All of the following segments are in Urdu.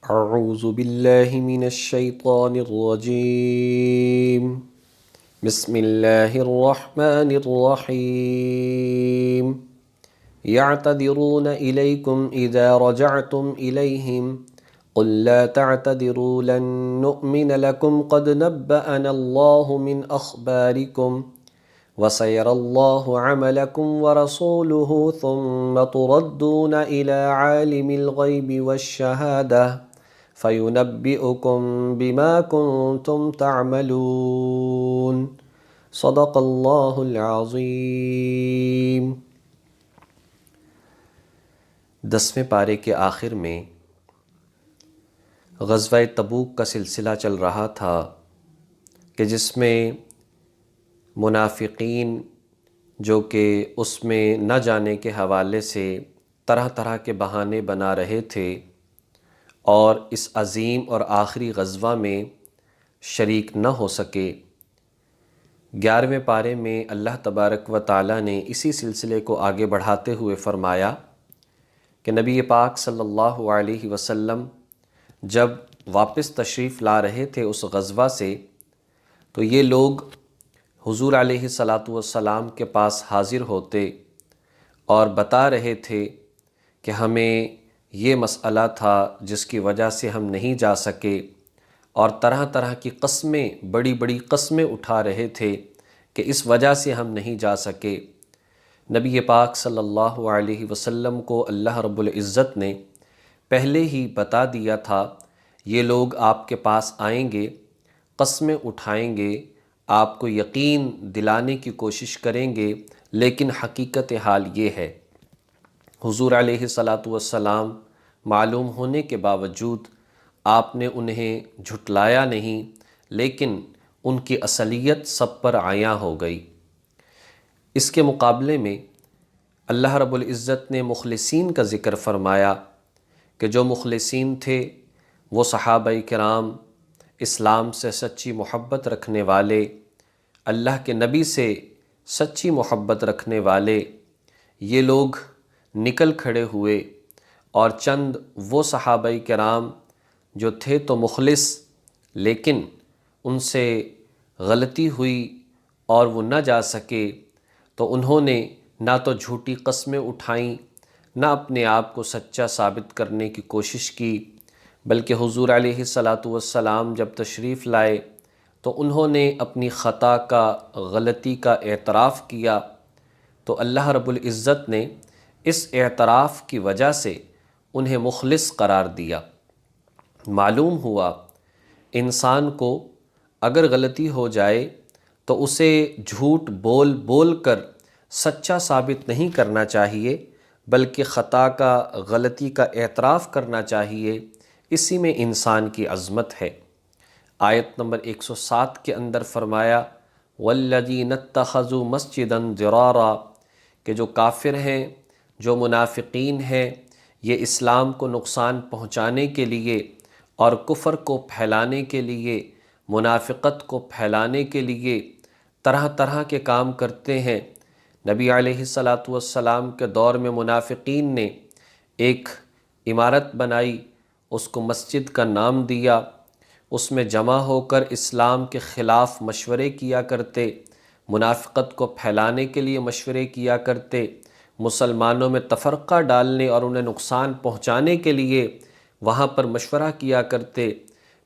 اعوذ باللہ من الشیطان الرجیم بسم اللہ الرحمن الرحیم يعتذرون إليكم إذا رجعتم إليهم قل لا تعتذروا لن نؤمن لكم قد نبأنا الله من أخباركم وسيرى الله عملكم ورسوله ثم تردون إلى عالم الغيب والشهادة فينبئكم بما كنتم تعملون صدق اللہ العظیم۔ 10ویں پارے کے آخر میں غزوہ تبوک کا سلسلہ چل رہا تھا کہ جس میں منافقین جو کہ اس میں نہ جانے کے حوالے سے طرح طرح کے بہانے بنا رہے تھے اور اس عظیم اور آخری غزوہ میں شریک نہ ہو سکے، 11ویں پارے میں اللہ تبارک و تعالیٰ نے اسی سلسلے کو آگے بڑھاتے ہوئے فرمایا کہ نبی پاک صلی اللہ علیہ وسلم جب واپس تشریف لا رہے تھے اس غزوہ سے تو یہ لوگ حضور علیہ السلام کے پاس حاضر ہوتے اور بتا رہے تھے کہ ہمیں یہ مسئلہ تھا جس کی وجہ سے ہم نہیں جا سکے، اور طرح طرح کی قسمیں، بڑی بڑی قسمیں اٹھا رہے تھے کہ اس وجہ سے ہم نہیں جا سکے۔ نبی پاک صلی اللہ علیہ وسلم کو اللہ رب العزت نے پہلے ہی بتا دیا تھا یہ لوگ آپ کے پاس آئیں گے، قسمیں اٹھائیں گے، آپ کو یقین دلانے کی کوشش کریں گے، لیکن حقیقت حال یہ ہے حضور علیہ السلام معلوم ہونے کے باوجود آپ نے انہیں جھٹلایا نہیں، لیکن ان کی اصلیت سب پر عیاں ہو گئی۔ اس کے مقابلے میں اللہ رب العزت نے مخلصین کا ذکر فرمایا کہ جو مخلصین تھے وہ صحابہ کرام، اسلام سے سچی محبت رکھنے والے، اللہ کے نبی سے سچی محبت رکھنے والے، یہ لوگ نکل کھڑے ہوئے، اور چند وہ صحابہ کرام جو تھے تو مخلص لیکن ان سے غلطی ہوئی اور وہ نہ جا سکے، تو انہوں نے نہ تو جھوٹی قسمیں اٹھائیں، نہ اپنے آپ کو سچا ثابت کرنے کی کوشش کی، بلکہ حضور علیہ السلام جب تشریف لائے تو انہوں نے اپنی خطا کا، غلطی کا اعتراف کیا، تو اللہ رب العزت نے اس اعتراف کی وجہ سے انہیں مخلص قرار دیا۔ معلوم ہوا انسان کو اگر غلطی ہو جائے تو اسے جھوٹ بول بول کر سچا ثابت نہیں کرنا چاہیے، بلکہ خطا کا، غلطی کا اعتراف کرنا چاہیے، اسی میں انسان کی عظمت ہے۔ آیت نمبر 107 کے اندر فرمایا وَالَّذِينَ اتَّخَذُوا مَسْجِدًا ضِرَارًا، کہ جو کافر ہیں، جو منافقین ہیں، یہ اسلام کو نقصان پہنچانے کے لیے اور کفر کو پھیلانے کے لیے، منافقت کو پھیلانے کے لیے طرح طرح کے کام کرتے ہیں۔ نبی علیہ السلام کے دور میں منافقین نے ایک عمارت بنائی، اس کو مسجد کا نام دیا، اس میں جمع ہو کر اسلام کے خلاف مشورے کیا کرتے، منافقت کو پھیلانے کے لیے مشورے کیا کرتے، مسلمانوں میں تفرقہ ڈالنے اور انہیں نقصان پہنچانے کے لیے وہاں پر مشورہ کیا کرتے۔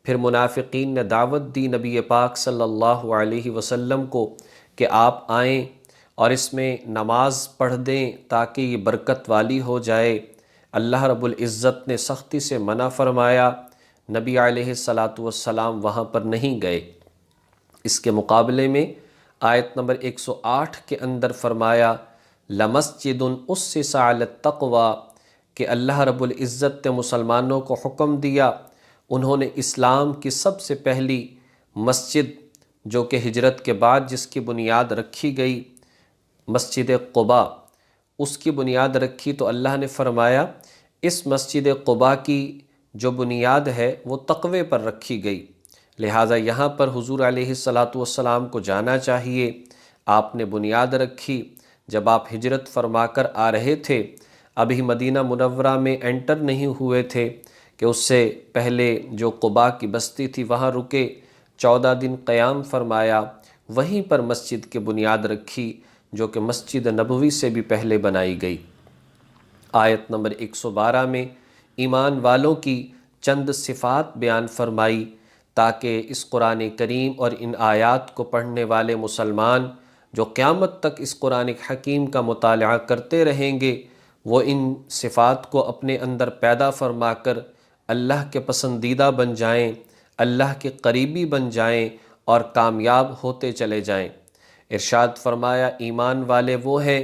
پھر منافقین نے دعوت دی نبی پاک صلی اللہ علیہ وسلم کو کہ آپ آئیں اور اس میں نماز پڑھ دیں تاکہ یہ برکت والی ہو جائے۔ اللہ رب العزت نے سختی سے منع فرمایا، نبی علیہ السلام وہاں پر نہیں گئے۔ اس کے مقابلے میں آیت نمبر 108 کے اندر فرمایا لَمَسْجِدٌ أُسِّسَ عَلَى التَّقْوَى، کہ اللہ رب العزت نے مسلمانوں کو حکم دیا، انہوں نے اسلام کی سب سے پہلی مسجد جو کہ ہجرت کے بعد جس کی بنیاد رکھی گئی، مسجد قباء، اس کی بنیاد رکھی، تو اللہ نے فرمایا اس مسجد قباء کی جو بنیاد ہے وہ تقوی پر رکھی گئی، لہٰذا یہاں پر حضور علیہ السلام کو جانا چاہیے۔ آپ نے بنیاد رکھی، جب آپ ہجرت فرما کر آ رہے تھے، ابھی مدینہ منورہ میں انٹر نہیں ہوئے تھے کہ اس سے پہلے جو قباء کی بستی تھی وہاں رکے، 14 دن قیام فرمایا، وہیں پر مسجد کی بنیاد رکھی جو کہ مسجد نبوی سے بھی پہلے بنائی گئی۔ آیت نمبر 112 میں ایمان والوں کی چند صفات بیان فرمائی تاکہ اس قرآن کریم اور ان آیات کو پڑھنے والے مسلمان جو قیامت تک اس قرآن حکیم کا مطالعہ کرتے رہیں گے وہ ان صفات کو اپنے اندر پیدا فرما کر اللہ کے پسندیدہ بن جائیں، اللہ کے قریبی بن جائیں اور کامیاب ہوتے چلے جائیں۔ ارشاد فرمایا ایمان والے وہ ہیں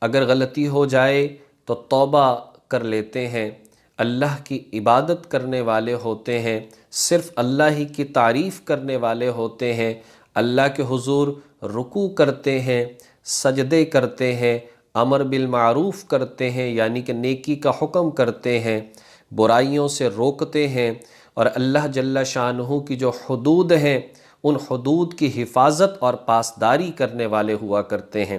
اگر غلطی ہو جائے تو توبہ کر لیتے ہیں، اللہ کی عبادت کرنے والے ہوتے ہیں، صرف اللہ ہی کی تعریف کرنے والے ہوتے ہیں، اللہ کے حضور رکوع کرتے ہیں، سجدے کرتے ہیں، امر بالمعروف کرتے ہیں یعنی کہ نیکی کا حکم کرتے ہیں، برائیوں سے روکتے ہیں، اور اللہ جل شانہ کی جو حدود ہیں ان حدود کی حفاظت اور پاسداری کرنے والے ہوا کرتے ہیں۔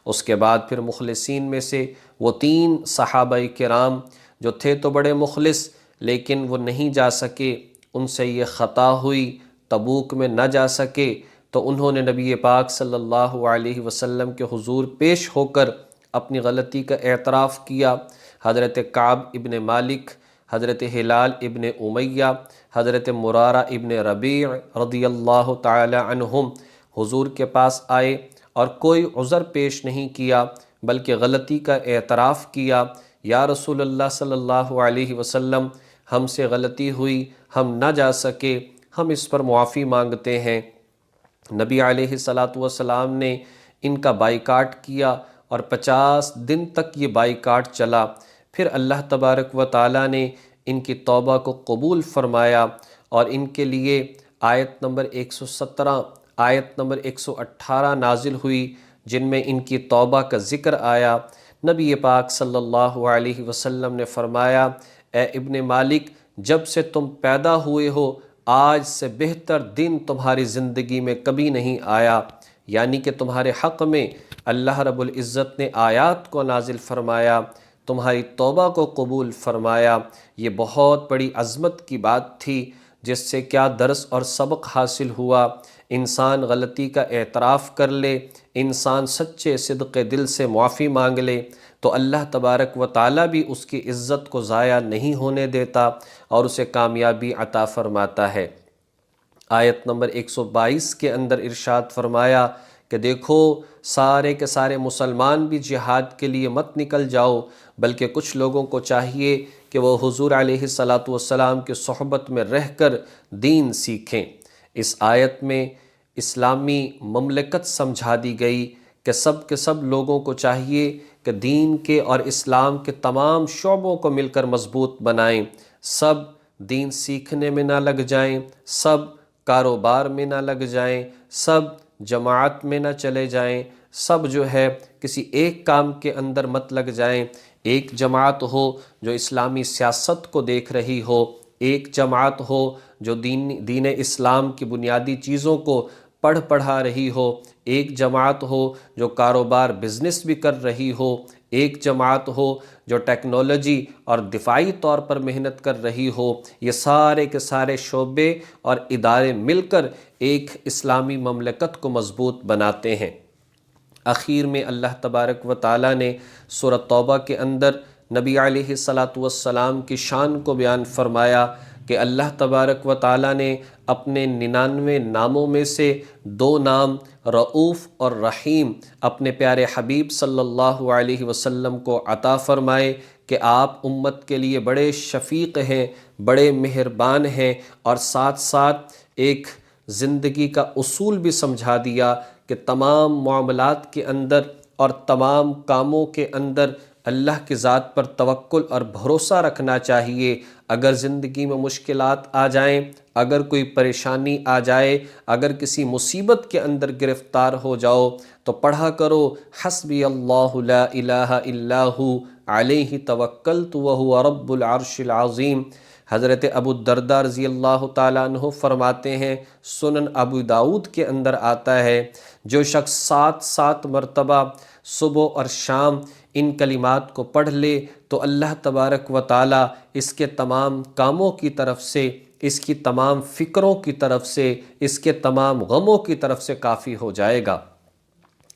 اس کے بعد پھر مخلصین میں سے وہ 3 صحابہ کرام جو تھے تو بڑے مخلص لیکن وہ نہیں جا سکے، ان سے یہ خطا ہوئی، تبوک میں نہ جا سکے تو انہوں نے نبی پاک صلی اللہ علیہ وسلم کے حضور پیش ہو کر اپنی غلطی کا اعتراف کیا۔ حضرت کعب ابن مالک، حضرت ہلال ابن امیہ، حضرت مرارہ ابن ربیع رضی اللہ تعالی عنہم حضور کے پاس آئے اور کوئی عذر پیش نہیں کیا بلکہ غلطی کا اعتراف کیا، یا رسول اللہ صلی اللہ علیہ وسلم ہم سے غلطی ہوئی، ہم نہ جا سکے، ہم اس پر معافی مانگتے ہیں۔ نبی علیہ السلام نے ان کا بائیکاٹ کیا اور 50 دن تک یہ بائیکاٹ چلا۔ پھر اللہ تبارک و تعالیٰ نے ان کی توبہ کو قبول فرمایا اور ان کے لیے آیت نمبر 117، آیت نمبر 118 نازل ہوئی جن میں ان کی توبہ کا ذکر آیا۔ نبی پاک صلی اللہ علیہ وسلم نے فرمایا اے ابن مالک، جب سے تم پیدا ہوئے ہو آج سے بہتر دن تمہاری زندگی میں کبھی نہیں آیا، یعنی کہ تمہارے حق میں اللہ رب العزت نے آیات کو نازل فرمایا، تمہاری توبہ کو قبول فرمایا۔ یہ بہت بڑی عظمت کی بات تھی جس سے کیا درس اور سبق حاصل ہوا؟ انسان غلطی کا اعتراف کر لے، انسان سچے صدق دل سے معافی مانگ لے تو اللہ تبارک و تعالیٰ بھی اس کی عزت کو ضائع نہیں ہونے دیتا اور اسے کامیابی عطا فرماتا ہے۔ آیت نمبر 122 کے اندر ارشاد فرمایا کہ دیکھو سارے کے سارے مسلمان بھی جہاد کے لیے مت نکل جاؤ، بلکہ کچھ لوگوں کو چاہیے کہ وہ حضور علیہ السلام کی صحبت میں رہ کر دین سیکھیں۔ اس آیت میں اسلامی مملکت سمجھا دی گئی کہ سب کے سب لوگوں کو چاہیے کہ دین کے اور اسلام کے تمام شعبوں کو مل کر مضبوط بنائیں، سب دین سیکھنے میں نہ لگ جائیں، سب کاروبار میں نہ لگ جائیں، سب جماعت میں نہ چلے جائیں، سب جو ہے کسی ایک کام کے اندر مت لگ جائیں۔ ایک جماعت ہو جو اسلامی سیاست کو دیکھ رہی ہو، ایک جماعت ہو جو دین اسلام کی بنیادی چیزوں کو پڑھا رہی ہو، ایک جماعت ہو جو کاروبار بزنس بھی کر رہی ہو، ایک جماعت ہو جو ٹیکنالوجی اور دفاعی طور پر محنت کر رہی ہو۔ یہ سارے کے سارے شعبے اور ادارے مل کر ایک اسلامی مملکت کو مضبوط بناتے ہیں۔ اخیر میں اللہ تبارک و تعالیٰ نے سورہ توبہ کے اندر نبی علیہ السلام کی شان کو بیان فرمایا کہ اللہ تبارک و تعالیٰ نے اپنے 99 ناموں میں سے 2 نام رؤوف اور رحیم اپنے پیارے حبیب صلی اللہ علیہ وسلم کو عطا فرمائے کہ آپ امت کے لیے بڑے شفیق ہیں، بڑے مہربان ہیں، اور ساتھ ساتھ ایک زندگی کا اصول بھی سمجھا دیا کہ تمام معاملات کے اندر اور تمام کاموں کے اندر اللہ کی ذات پر توکل اور بھروسہ رکھنا چاہیے۔ اگر زندگی میں مشکلات آ جائیں، اگر کوئی پریشانی آ جائے، اگر کسی مصیبت کے اندر گرفتار ہو جاؤ تو پڑھا کرو حسبی اللہ لا الہ الا ہو علیہ توکلت وہو رب العرش العظیم۔ حضرت ابو الدرداء رضی اللہ تعالیٰ عنہ فرماتے ہیں، سنن ابو داؤد کے اندر آتا ہے، جو شخص 7 مرتبہ صبح اور شام ان کلمات کو پڑھ لے تو اللہ تبارک و تعالی اس کے تمام کاموں کی طرف سے، اس کی تمام فکروں کی طرف سے، اس کے تمام غموں کی طرف سے کافی ہو جائے گا۔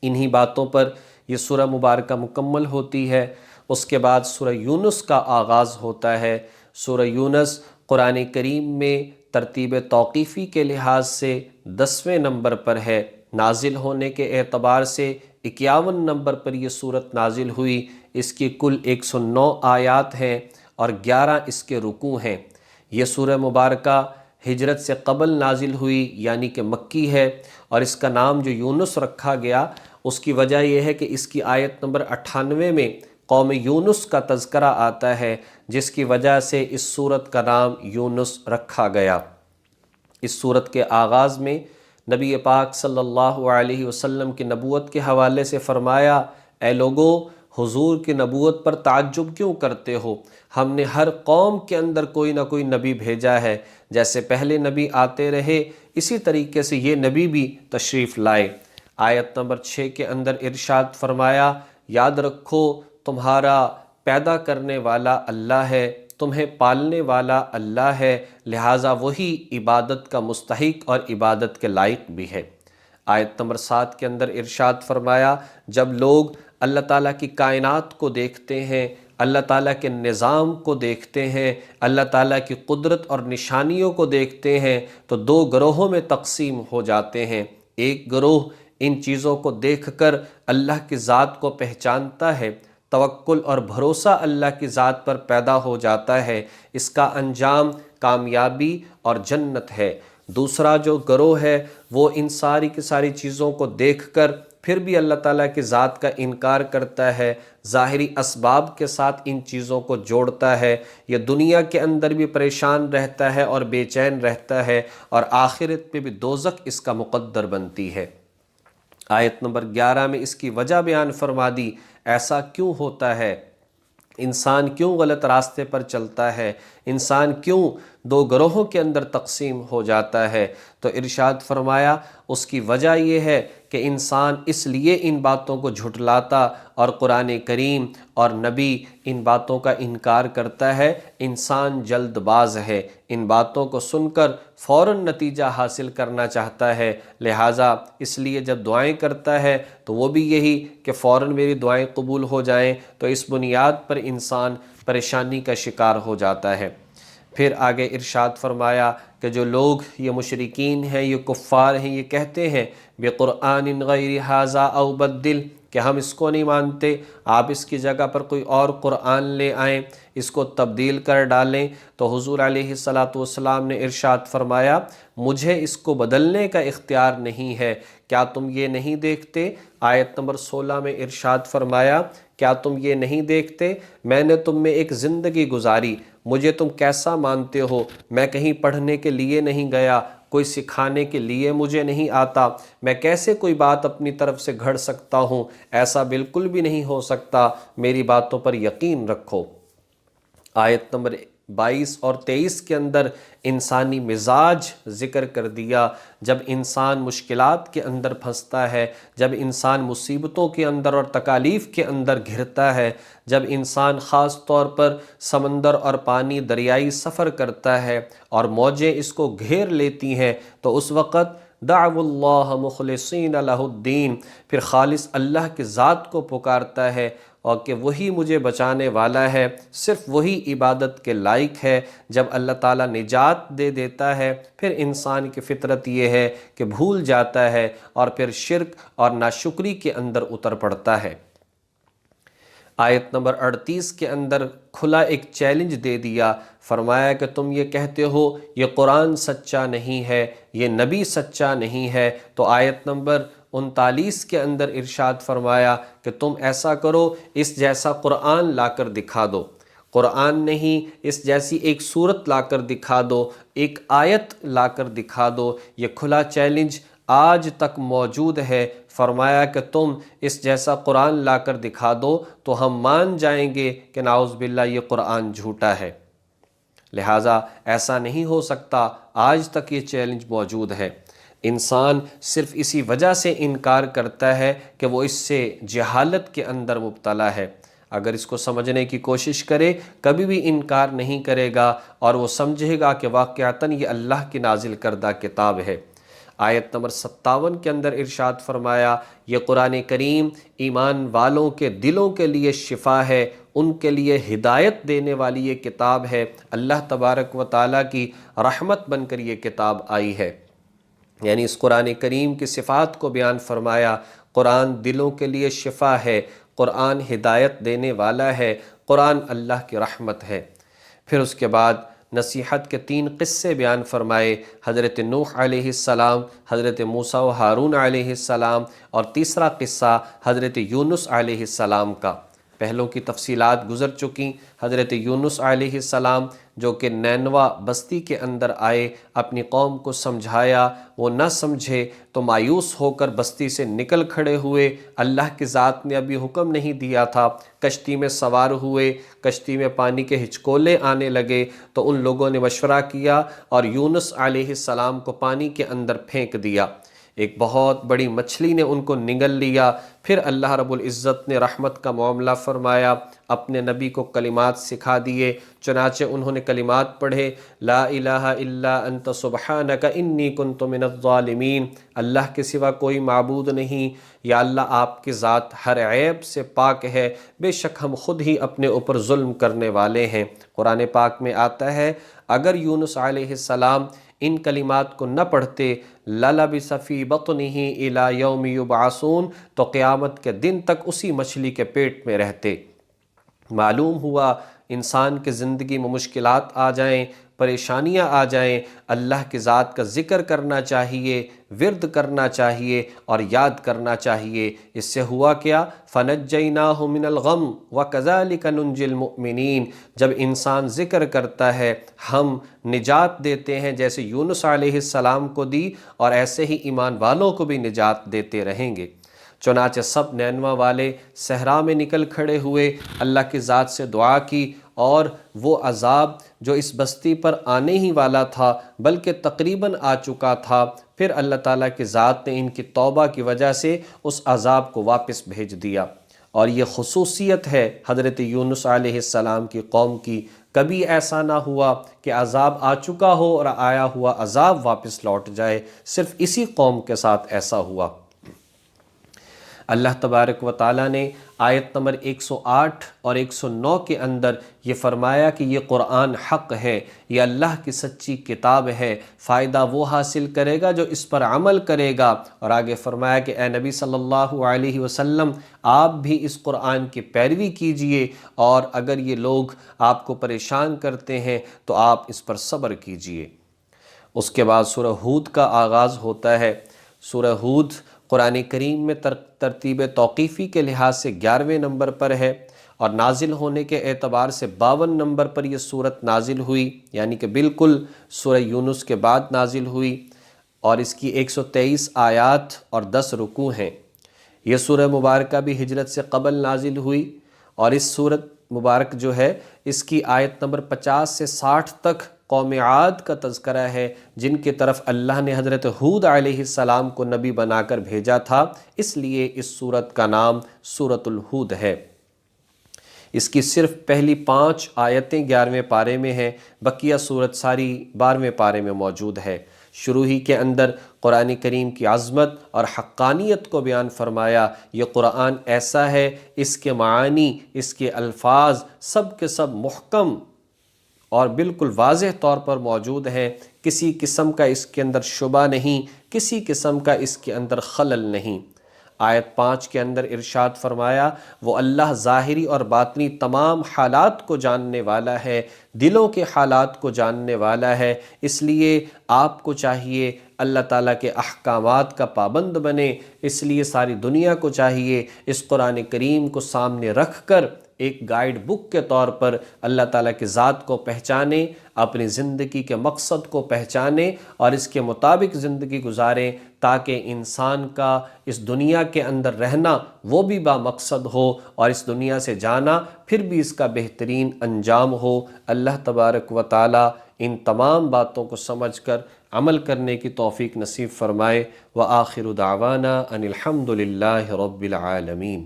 انہی باتوں پر یہ سورہ مبارکہ مکمل ہوتی ہے۔ اس کے بعد سورہ یونس کا آغاز ہوتا ہے۔ سورہ یونس قرآن کریم میں ترتیب توقیفی کے لحاظ سے 10ویں نمبر پر ہے۔ نازل ہونے کے اعتبار سے 51 نمبر پر یہ صورت نازل ہوئی۔ اس کی کل 109 آیات ہیں اور 11 اس کے رکوع ہیں۔ یہ سورہ مبارکہ ہجرت سے قبل نازل ہوئی، یعنی کہ مکی ہے، اور اس کا نام جو یونس رکھا گیا اس کی وجہ یہ ہے کہ اس کی آیت نمبر 98 میں قوم یونس کا تذکرہ آتا ہے، جس کی وجہ سے اس سورت کا نام یونس رکھا گیا۔ اس سورت کے آغاز میں نبی پاک صلی اللہ علیہ وسلم کی نبوت کے حوالے سے فرمایا، اے لوگو، حضور کی نبوت پر تعجب کیوں کرتے ہو؟ ہم نے ہر قوم کے اندر کوئی نہ کوئی نبی بھیجا ہے، جیسے پہلے نبی آتے رہے اسی طریقے سے یہ نبی بھی تشریف لائے۔ آیت نمبر 6 کے اندر ارشاد فرمایا، یاد رکھو تمہارا پیدا کرنے والا اللہ ہے، تمہیں پالنے والا اللہ ہے، لہٰذا وہی عبادت کا مستحق اور عبادت کے لائق بھی ہے۔ آیت نمبر 7 کے اندر ارشاد فرمایا، جب لوگ اللہ تعالیٰ کی کائنات کو دیکھتے ہیں، اللہ تعالیٰ کے نظام کو دیکھتے ہیں، اللہ تعالیٰ کی قدرت اور نشانیوں کو دیکھتے ہیں تو 2 گروہوں میں تقسیم ہو جاتے ہیں۔ ایک گروہ ان چیزوں کو دیکھ کر اللہ کی ذات کو پہچانتا ہے، توکل اور بھروسہ اللہ کی ذات پر پیدا ہو جاتا ہے، اس کا انجام کامیابی اور جنت ہے۔ دوسرا جو گروہ ہے وہ ان ساری کی ساری چیزوں کو دیکھ کر پھر بھی اللہ تعالیٰ کی ذات کا انکار کرتا ہے، ظاہری اسباب کے ساتھ ان چیزوں کو جوڑتا ہے، یہ دنیا کے اندر بھی پریشان رہتا ہے اور بے چین رہتا ہے، اور آخرت میں بھی دوزخ اس کا مقدر بنتی ہے۔ آیت نمبر 11 میں اس کی وجہ بیان فرما دی، ایسا کیوں ہوتا ہے؟ انسان کیوں غلط راستے پر چلتا ہے؟ انسان کیوں 2 گروہوں کے اندر تقسیم ہو جاتا ہے؟ تو ارشاد فرمایا اس کی وجہ یہ ہے کہ انسان اس لیے ان باتوں کو جھٹلاتا اور قرآن کریم اور نبی ان باتوں کا انکار کرتا ہے۔ انسان جلد باز ہے، ان باتوں کو سن کر فوراً نتیجہ حاصل کرنا چاہتا ہے، لہٰذا اس لیے جب دعائیں کرتا ہے تو وہ بھی یہی کہ فوراً میری دعائیں قبول ہو جائیں، تو اس بنیاد پر انسان پریشانی کا شکار ہو جاتا ہے۔ پھر آگے ارشاد فرمایا کہ جو لوگ یہ مشرکین ہیں، یہ کفار ہیں، یہ کہتے ہیں بِقُرْآنٍ غَيْرِ هَذَا أَوْ بَدِّلْ، کہ ہم اس کو نہیں مانتے، آپ اس کی جگہ پر کوئی اور قرآن لے آئیں، اس کو تبدیل کر ڈالیں۔ تو حضور علیہ السلام نے ارشاد فرمایا، مجھے اس کو بدلنے کا اختیار نہیں ہے، کیا تم یہ نہیں دیکھتے؟ آیت نمبر 16 میں ارشاد فرمایا، کیا تم یہ نہیں دیکھتے میں نے تم میں ایک زندگی گزاری، مجھے تم کیسا مانتے ہو؟ میں کہیں پڑھنے کے لیے نہیں گیا، کوئی سکھانے کے لیے مجھے نہیں آتا، میں کیسے کوئی بات اپنی طرف سے گھڑ سکتا ہوں؟ ایسا بالکل بھی نہیں ہو سکتا، میری باتوں پر یقین رکھو۔ آیت نمبر 22 اور 23 کے اندر انسانی مزاج ذکر کر دیا۔ جب انسان مشکلات کے اندر پھنستا ہے، جب انسان مصیبتوں کے اندر اور تکالیف کے اندر گھرتا ہے، جب انسان خاص طور پر سمندر اور پانی دریائی سفر کرتا ہے اور موجیں اس کو گھیر لیتی ہیں، تو اس وقت دعوا اللہ مخلصین لہ الدین، پھر خالص اللہ کی ذات کو پکارتا ہے اور کہ وہی مجھے بچانے والا ہے، صرف وہی عبادت کے لائق ہے۔ جب اللہ تعالیٰ نجات دے دیتا ہے پھر انسان کی فطرت یہ ہے کہ بھول جاتا ہے اور پھر شرک اور ناشکری کے اندر اتر پڑتا ہے۔ آیت نمبر 38 کے اندر کھلا ایک چیلنج دے دیا، فرمایا کہ تم یہ کہتے ہو یہ قرآن سچا نہیں ہے، یہ نبی سچا نہیں ہے، تو آیت نمبر 39 کے اندر ارشاد فرمایا کہ تم ایسا کرو، اس جیسا قرآن لا کر دکھا دو، قرآن نہیں اس جیسی ایک صورت لا کر دکھا دو، ایک آیت لا کر دکھا دو۔ یہ کھلا چیلنج آج تک موجود ہے۔ فرمایا کہ تم اس جیسا قرآن لا کر دکھا دو تو ہم مان جائیں گے کہ نعوذ باللہ یہ قرآن جھوٹا ہے، لہٰذا ایسا نہیں ہو سکتا۔ آج تک یہ چیلنج موجود ہے۔ انسان صرف اسی وجہ سے انکار کرتا ہے کہ وہ اس سے جہالت کے اندر مبتلا ہے۔ اگر اس کو سمجھنے کی کوشش کرے کبھی بھی انکار نہیں کرے گا، اور وہ سمجھے گا کہ واقعتاً یہ اللہ کی نازل کردہ کتاب ہے۔ آیت نمبر 57 کے اندر ارشاد فرمایا، یہ قرآن کریم ایمان والوں کے دلوں کے لیے شفا ہے، ان کے لیے ہدایت دینے والی یہ کتاب ہے۔ اللہ تبارک و تعالیٰ کی رحمت بن کر یہ کتاب آئی ہے۔ یعنی اس قرآن کریم کی صفات کو بیان فرمایا، قرآن دلوں کے لیے شفا ہے، قرآن ہدایت دینے والا ہے، قرآن اللہ کی رحمت ہے۔ پھر اس کے بعد نصیحت کے 3 قصے بیان فرمائے، حضرت نوح علیہ السلام، حضرت موسیٰ و ہارون علیہ السلام، اور تیسرا قصہ حضرت یونس علیہ السلام کا۔ پہلوں کی تفصیلات گزر چکی۔ حضرت یونس علیہ السلام جو کہ نینوا بستی کے اندر آئے، اپنی قوم کو سمجھایا، وہ نہ سمجھے تو مایوس ہو کر بستی سے نکل کھڑے ہوئے۔ اللہ کی ذات نے ابھی حکم نہیں دیا تھا، کشتی میں سوار ہوئے، کشتی میں پانی کے ہچکولے آنے لگے تو ان لوگوں نے مشورہ کیا اور یونس علیہ السلام کو پانی کے اندر پھینک دیا۔ ایک بہت بڑی مچھلی نے ان کو نگل لیا۔ پھر اللہ رب العزت نے رحمت کا معاملہ فرمایا، اپنے نبی کو کلمات سکھا دیے، چنانچہ انہوں نے کلمات پڑھے، لا الہ الا انت سبحانک انی کنت من الظالمین، اللہ کے سوا کوئی معبود نہیں، یا اللہ آپ کی ذات ہر عیب سے پاک ہے، بے شک ہم خود ہی اپنے اوپر ظلم کرنے والے ہیں۔ قرآن پاک میں آتا ہے اگر یونس علیہ السلام ان کلمات کو نہ پڑھتے لَلَبِثَ فِي بَطْنِهِ إِلَى يَوْمِ يُبْعَثُونَ، تو قیامت کے دن تک اسی مچھلی کے پیٹ میں رہتے۔ معلوم ہوا انسان کی زندگی میں مشکلات آ جائیں، پریشانیاں آ جائیں، اللہ کی ذات کا ذکر کرنا چاہیے، ورد کرنا چاہیے اور یاد کرنا چاہیے۔ اس سے ہوا کیا؟ فَنَجَّيْنَاهُ مِنَ الْغَمِّ وَكَذَلِكَ نُنْجِي الْمُؤْمِنِينَ، جب انسان ذکر کرتا ہے ہم نجات دیتے ہیں، جیسے یونس علیہ السلام کو دی، اور ایسے ہی ایمان والوں کو بھی نجات دیتے رہیں گے۔ چنانچہ سب نینوا والے صحرا میں نکل کھڑے ہوئے، اللہ کی ذات سے دعا کی، اور وہ عذاب جو اس بستی پر آنے ہی والا تھا بلکہ تقریباً آ چکا تھا، پھر اللہ تعالیٰ کی ذات نے ان کی توبہ کی وجہ سے اس عذاب کو واپس بھیج دیا۔ اور یہ خصوصیت ہے حضرت یونس علیہ السلام کی قوم کی، کبھی ایسا نہ ہوا کہ عذاب آ چکا ہو اور آیا ہوا عذاب واپس لوٹ جائے، صرف اسی قوم کے ساتھ ایسا ہوا۔ اللہ تبارک و تعالیٰ نے آیت نمبر 108 اور 109 کے اندر یہ فرمایا کہ یہ قرآن حق ہے، یہ اللہ کی سچی کتاب ہے، فائدہ وہ حاصل کرے گا جو اس پر عمل کرے گا۔ اور آگے فرمایا کہ اے نبی صلی اللہ علیہ وسلم آپ بھی اس قرآن کی پیروی کیجئے، اور اگر یہ لوگ آپ کو پریشان کرتے ہیں تو آپ اس پر صبر کیجئے۔ اس کے بعد سورہ ہود کا آغاز ہوتا ہے۔ سورہ ہود قرآن کریم میں ترتیب توقیفی کے لحاظ سے 11ویں نمبر پر ہے، اور نازل ہونے کے اعتبار سے 52 نمبر پر یہ سورت نازل ہوئی، یعنی کہ بالکل سورہ یونس کے بعد نازل ہوئی، اور اس کی 123 آیات اور 10 رکوع ہیں۔ یہ سورہ مبارکہ بھی ہجرت سے قبل نازل ہوئی، اور اس سورت مبارک جو ہے اس کی آیت نمبر 50 سے 60 تک قوم عاد کا تذکرہ ہے، جن کی طرف اللہ نے حضرت ہود علیہ السلام کو نبی بنا کر بھیجا تھا، اس لیے اس سورت کا نام سورۃ الہود ہے۔ اس کی صرف پہلی 5 آیتیں 11ویں پارے میں ہیں، بقیہ سورت ساری 12ویں پارے میں موجود ہے۔ شروع ہی کے اندر قرآن کریم کی عظمت اور حقانیت کو بیان فرمایا۔ یہ قرآن ایسا ہے، اس کے معانی، اس کے الفاظ سب کے سب محکم اور بالکل واضح طور پر موجود ہیں، کسی قسم کا اس کے اندر شبہ نہیں، کسی قسم کا اس کے اندر خلل نہیں۔ آیت 5 کے اندر ارشاد فرمایا، وہ اللہ ظاہری اور باطنی تمام حالات کو جاننے والا ہے، دلوں کے حالات کو جاننے والا ہے، اس لیے آپ کو چاہیے اللہ تعالیٰ کے احکامات کا پابند بنے، اس لیے ساری دنیا کو چاہیے اس قرآن کریم کو سامنے رکھ کر ایک گائیڈ بک کے طور پر اللہ تعالیٰ کی ذات کو پہچانے، اپنی زندگی کے مقصد کو پہچانے اور اس کے مطابق زندگی گزاریں، تاکہ انسان کا اس دنیا کے اندر رہنا وہ بھی با مقصد ہو، اور اس دنیا سے جانا پھر بھی اس کا بہترین انجام ہو۔ اللہ تبارک و تعالیٰ ان تمام باتوں کو سمجھ کر عمل کرنے کی توفیق نصیب فرمائے۔ وآخر دعوانا ان الحمد للہ رب العالمین۔